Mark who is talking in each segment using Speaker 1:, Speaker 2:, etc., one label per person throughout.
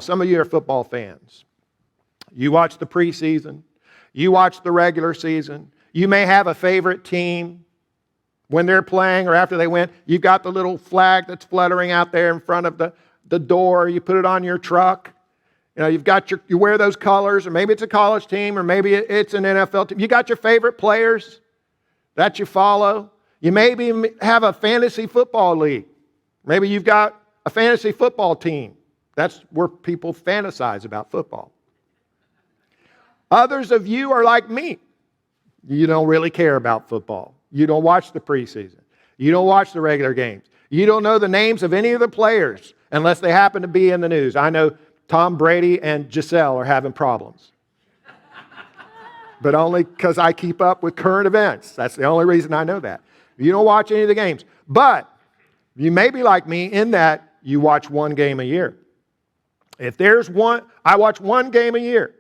Speaker 1: Some of you are football fans. You watch the preseason. You watch the regular season. You may have a favorite team when they're playing or after they win. You've got the little flag that's fluttering out there in front of the door. You put it on your truck. You know, you wear those colors, or maybe it's a college team, or maybe it's an NFL team. You got your favorite players that you follow. You maybe have a fantasy football league. Maybe you've got a fantasy football team. That's where people fantasize about football. Others of you are like me. You don't really care about football. You don't watch the preseason. You don't watch the regular games. You don't know the names of any of the players unless they happen to be in the news. I know Tom Brady and Giselle are having problems. But only because I keep up with current events. That's the only reason I know that. You don't watch any of the games. But you may be like me in that you watch one game a year. If there's one, I watch one game a year.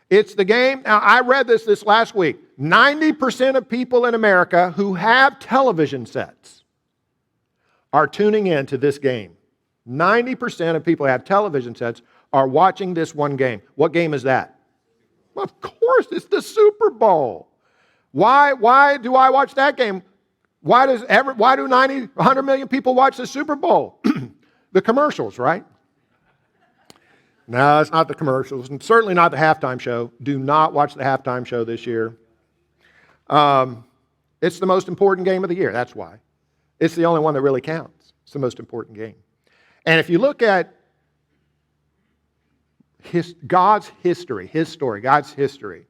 Speaker 1: It's the game. Now, I read this last week. 90% of people in America who have television sets are tuning in to this game. 90% of people who have television sets are watching this one game. What game is that? Well, of course, it's the Super Bowl. Why do I watch that game? Why do 100 million people watch the Super Bowl? The commercials, right? No, it's not the commercials, and certainly not the halftime show. Do not watch the halftime show this year. It's the most important game of the year, that's why. It's the only one that really counts. It's the most important game. And if you look at God's history, His story, God's history,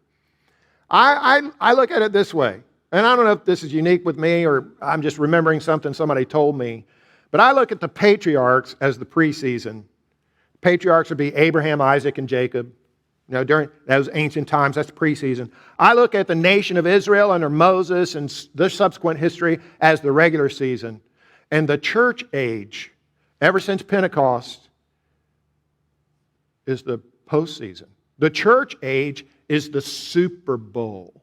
Speaker 1: I look at it this way, and I don't know if this is unique with me or I'm just remembering something somebody told me, but I look at the patriarchs as the preseason. Patriarchs would be Abraham, Isaac, and Jacob. You know, during those ancient times, that's preseason. I look at the nation of Israel under Moses and the subsequent history as the regular season. And the church age, ever since Pentecost, is the postseason. The church age is the Super Bowl.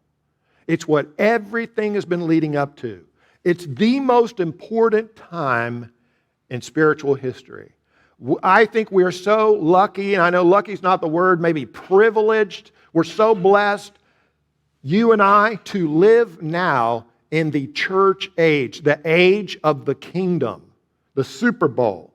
Speaker 1: It's what everything has been leading up to. It's the most important time in spiritual history. I think we are so lucky, and I know lucky is not the word, maybe privileged. We're so blessed, you and I, to live now in the church age, the age of the kingdom, the Super Bowl.